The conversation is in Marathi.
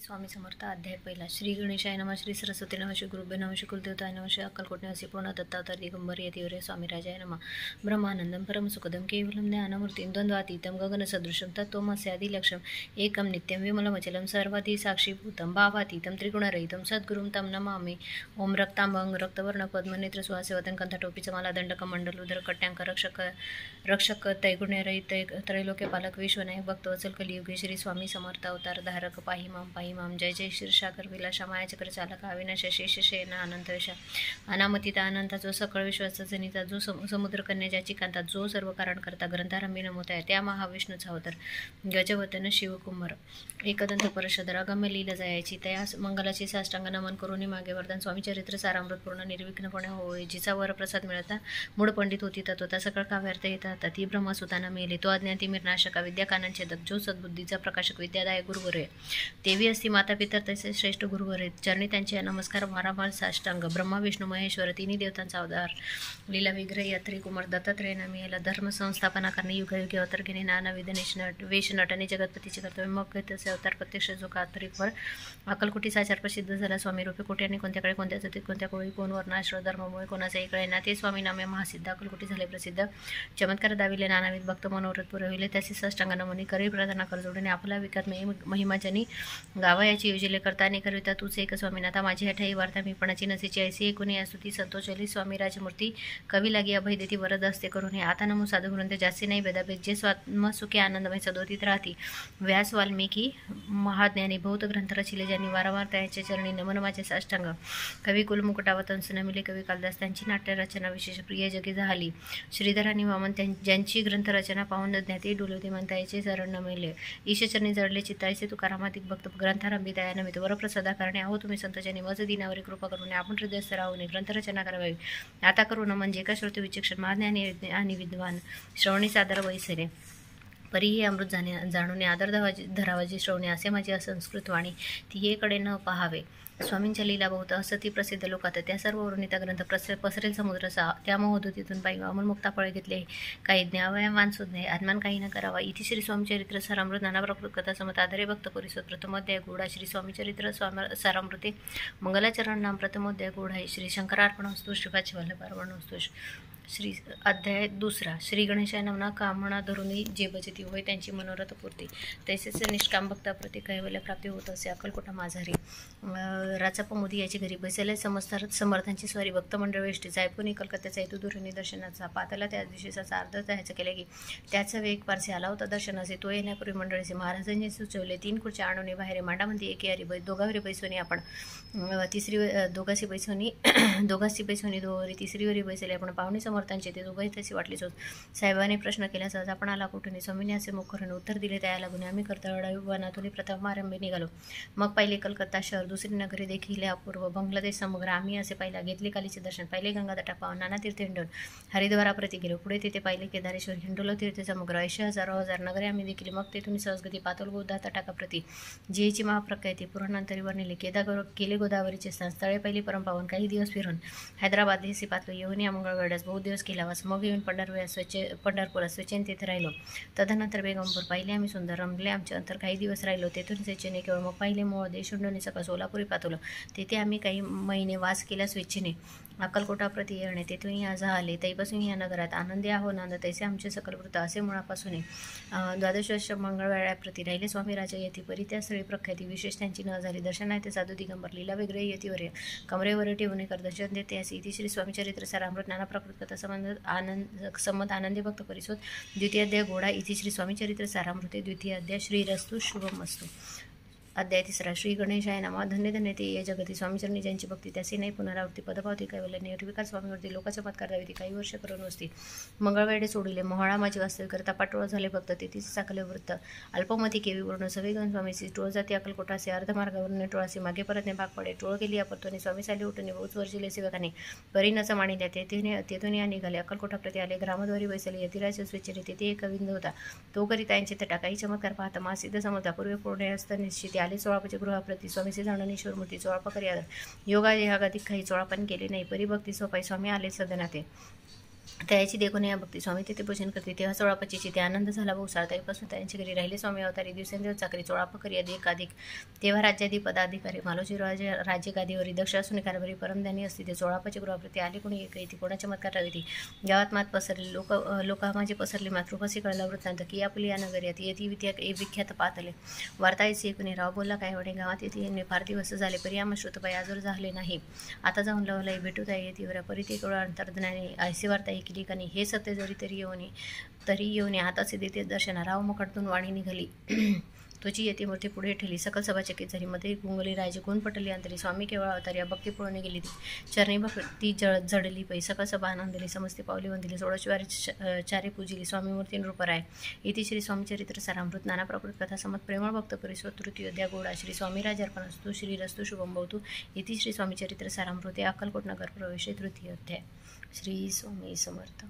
स्वामी समर्थ अध्याय पहिला. श्री गणेशाय नमः. श्री सरस्वती नमः. श्री गुरुभ्यो नमः. श्री कुलदेवताय नमः. श्री अक्कलकोट निवासी पूर्ण दत्तावतार दिगंबर यतिवरे स्वामी राजाय नमः. ब्रह्मानंदम परमसुखदम केवलम ज्ञानमूर्तिं द्वंद्वातीतं गगनसदृशं तत्त्वमस्य आदिलक्ष्यम् एकं नित्यं विमलमचलं सर्वाधि साक्षीभूतं भावातीतं त्रिगुणरहितं सद्गुरुं तं नमामि. ओम रक्तांबं रक्तवर्ण पद्मनेत्र सुहासेवदन कंठटोपीचमाला दंडकमंडलुधर कट्यांक रक्षक त्रैगुण्यरहित त्रैलोक्यपालक विश्वनायक भक्तवत्सल कलियुगे श्री स्वामी समर्थ अवतार धारक पाहि माम. जय जय क्षीरसागर विलासा मायाचक्र चालक अविनाश शेष शयन अनंत यशा अनामतीता अनंता जो सकळ विश्वाचा जनिता जो समुद्र कन्या ज्याची कांता जो सर्व कारण करता ग्रंथारंभी नमोताय त्या महाविष्णूचा अवतार गजवदन शिवकुमार एकदंत परशधर अगम्य लीला जायाची त्या मंगलाची साष्टांग नमन करून मागे वर्धन स्वामी चरित्र सारामृत पूर्ण निर्विघ्नपणे होय. जिचा वरप्रसाद मिळता मूळ पंडित होती तत्वता सकळ काव्यार्थ येतात ती ब्रह्मसुताना मेले तो अज्ञाती मिरनाशका विद्या काननछेदक जो सद्बुद्धीचा प्रकाशक विद्यादाय गुरुवर आहे देवी असती माता पितर तसे श्रेष्ठ गुरुवर आहेत चरणी त्यांचे नमस्कार वारंवार साष्टांग. ब्रह्मा विष्णू महेश्वर तिन्ही देवतांचा अवतार लीला विग्रह यात्री कुमार दत्तात्रय नामी याला धर्म संस्थापना करणे युगायुगी अवतार घेणे नानाविध वेश नटने जगतपतीचे कर्तव्य मग तसे अवतार प्रत्यक्ष जो कात्रिकवर अक्कलकोटीचा आचार प्रसिद्ध झाला. स्वामी रूपे कोट्याने कोणत्या काळी कोणत्या जातीत कोणत्या कोळी कोण वर्णाश्रम धर्ममुळे कोणाचाही कळे ना ते स्वामी नामे महासिद्ध अक्कलकोटी झाले प्रसिद्ध. चमत्कार दाविले नानाविध भक्त मनोरथ पुरविले त्याचे साष्टांग नमनी करी प्रार्थना कर जोडणे आपला विकात महिमाजनी गावयाची योजिले करता आणि करिता तूच एक स्वामीनाथा माझी हठाई वार्ता मी पणाची नसेची ऐसी एकूणी असुती संतोषली स्वामी राजमूर्ती कवी लागी अभय देती वरद असते करून आता नमो साधू ग्रंथ जास्ती नाही भेदाभेद जे स्वात्मसुखी आनंदमय सदोतीत राहती व्यास वाल्मिकी महाज्ञानी बहुत ग्रंथ रचिले ज्यांनी वारंवार त्याच्या चरणी नमन माझे साष्टांग. कवी कुलमुकुटावतंस नमिले कवी कालिदास त्यांची नाट्यरचना विशेष प्रिय जगी झाली. श्रीधर आणि वामन ज्यांची ग्रंथरचना पाहून ज्ञाती डोलवते म्हणतायचे शरण नमिले ईशचरणी जडले चित्तायचे तुकारामाधिक भक्त ग्रंथारंभी दयानमित वरप्रसादा करणे आहो तुम्ही संतजनी मज दिनावरी कृपा करून आपण हृदयस्थ राहून ग्रंथरचना करावी आता करू न म्हणजे एका श्रोते विचक्षण महाज्ञानी आणि विद्वान श्रवणी सादर वैसरे परीही अमृत जाणून आदर धरावाजी श्रवणे असे माझी असंस्कृत वाणी ती एकडे न पहावे. स्वामींच्या लीला बहुत असती प्रसिद्ध लोकात त्या सर्व वर्णिता ग्रंथ पसरेल समुद्र त्या महोदतीतून पाहिजे अमोल मुक्ता फळे घेतले काही ज्ञावयमान सुद्धा आत्मान काही न करावा. इथे श्री स्वामी चरित्र सारामृत नाना प्रकृत कथा समत आधारे भक्त परिसोद प्रथमोध्याय गोडा श्री स्वामी चरित्र सारामृते मंगलाचरण नाम प्रथमोध्याय गोडा श्री शंकरार्पण वस्तू श्रीपाद वल्लभार्पण वस्तू श्री अध्याय दुसरा. श्री गणेशाय नमना कामना धरुनी जे भजती होय त्यांची मनोरथ पूर्ती तसेच निष्काम भक्ताप्रती कैवल्य प्राप्ती होत असे अक्कलकोटा माझारी राचाप मोदी याची घरी बसले समर्थांची स्वारी भक्त मंडळ वेष्टीचा ऐकून कलकत्त्याचा हेतू दुरुनी दर्शनाचा पाताला त्या दिवशीचा अर्ध जायचं केले की त्याचा वेग पारसे आला होता दर्शनाचे तो येण्यापूर्वी मंडळीचे महाराजांनी सुचवले 3 खुर्च्या आणून बाहेर मांडामध्ये एकी हरी दोघावरी बैसोनी आपण तिसरी दोघाशी बैसोनी दोघावरी तिसरीवरी बैसले आपण पाहुणे समर्थांचे ते दोघंही तशी वाटलीच होत. साहेबांनी प्रश्न केला सहज आपण आला कुठून स्वामींनी असे मुखरून उत्तर दिले त्या लागून आम्ही कर्तव्यवनातून प्रथम आरंभी निघालो. मग पहिले कलकत्ता शहर दुसरी नगरी देखील अपूर्व बांगलादेश समग्र आम्ही असे पाहिला घेतले कालीचे दर्शन पहिले गंगातटा पावन नाना तीर्थ हिंडून हरिद्वाराप्रती गेलो पुढे तिथे पाहिले केदारेश्वर हिंडोलो तीर्थ समग्र 80,000 नगरे आम्ही देखील मग तेथून सहजगती पातोल गोदा तटाकाप्रती जेची महाप्रख्याती पुराणांतरीवर नेले केले गोदावरीचे स्थान स्थळे पहिली परमपावन काही दिवस फिरून हैदराबाद देसी पातलो येऊन या मंगळवेढ्यास बहुत दिवस केला वास मग येऊन पंढरपुरात स्वच्छेन तिथे राहिलो. तदनंतर बेगमपूर पाहिले आम्ही सुंदर रमले आमच्या अंतर काही दिवस राहिलो तेथून स्वेच्छेने केवळ मग पहिले मोळ देश हुंडोनी सकाळ सोलापुरी पातवलं तेथे आम्ही काही महिने वास केला स्वेच्छेने अक्कलकोटाप्रती येणे तेथून या झाले तैपासून या नगरात आनंदी आहो नांद तैसे आमचे सकल वृत्त असे मुळापासून 12 वर्ष मंगळवेळ्याप्रती राहिले स्वामी राजा येती परी त्या स्थळी प्रख्याती विशेष त्यांची न झाली दर्शन आहे ते साधू दिगंबर लीला विग्रह येतीवर कमरेवर ठेवून कर दर्शन देते असे इथे श्री स्वामी चरित्र सारामृत नाना प्रकृत कथा संबंध आनंदी भक्त परिसोद द्वितीय अध्याय गोडा इथे श्री स्वामी चरित्र सारामृते द्वितीय अध्याय श्रीरस्तु शुभमस्तु. अध्याय तिसरा. श्री गणेशाय नमः. धन्य धन्य ते ये जगती स्वामीचरणी ज्यांची भक्ती त्याची नाही पुनरावृत्ती पदपावती कैवल्य निर्विकार स्वामीवरती लोकांचा चमत्कार दावी काही वर्ष करून असती मंगळवेढे सोडिले मोहळा माझी वास्तविक करता पाठोळ झाले भक्त तेथीच साकले वृत्त अल्पमती केवी पूर्ण सगळेगण स्वामीची टोळ जाती अक्कलकोटासे अर्धमार्गावरून टोळासे मागे परतने भाग पडे टोळ गेली अपरतोने स्वामी साली उठून बहुत वर्षिले सेवकाने परीनाचा मानिल्या तेथून या निघाले अक्कलकोटाप्रती आले ग्रामद्वारी बैसले यतिराज स्वेच्छेने तेथे एक विंद होता तो करी त्यांचे तटा काही चमत्कार पाहता महासिद्ध समजता पूर्वी पूर्ण असता निश्चित आले चोळापाचे गृहाप्रती स्वामीचे जाणून ईश्वर मूर्ती चोळापा करी आदर योगा यागाधिक काही चोळापण केले नाही परिभक्ती सोपाई स्वामी आले सदनाते त्याची देखून या भक्ती स्वामी तेथे पूजन करते तेव्हा चोळापाची चिते आनंद झाला भाऊ साळताईपासून त्यांच्या घरी राहिले स्वामी अवतारी दिवसेंदिवस चाकरी चोळापा करी अधिक तेव्हा राज्याधी पदाधिकारी मालोजी राज्य गादीवरी दक्ष असून कारभारी परमध्यानी असते ते चोळापाची गृहप्रती आले कोणी एक येते कोणा चमत्कार होती गावात मात पसरली लोकामाजी पसरली मातृभाषी कळला वृत्तांत की आपुली या नगर्यात येथे विख्यात पातले वार्ताईचे कोणी राव बोलला काय वडे गावात येथे फार दिवस झाले परी आम्हा श्रोतपाई आजवर झाले नाही आता जाऊन लावलाई भेटूत आहे येते परी ते अंतर्ज्ञानी ऐसी वार्ता केली का नाही हे सत्य तरी येऊन हाताचे देते दर्शना राव मुखातून वाणी निघाली तुझी येते मूर्ती पुढे ठेली सकल सभा चकित झाली मध्ये गुंगली राजे कोण पटली अंतरी स्वामी केवळ अवतारी भक्ती पळून गेली ती चरणी भक्ती जडली पै सकल सभा आनंदली समस्ते पावली वंदिली 16 चारे पूजिली स्वामी मूर्ती नृपराय इति श्री स्वामी चरित्र सारामृत नाना प्रकृत कथा समत प्रेमळ भक्त परिस्व तृतीय अध्याय गोडा श्री स्वामी राजार्पणस्तु श्री रस्तु शुभम भवतु इति श्री स्वामी चरित्र सारामृते अक्कलकोट नगर प्रवेश तृतीय अध्याय श्री स्वामी समर्थ।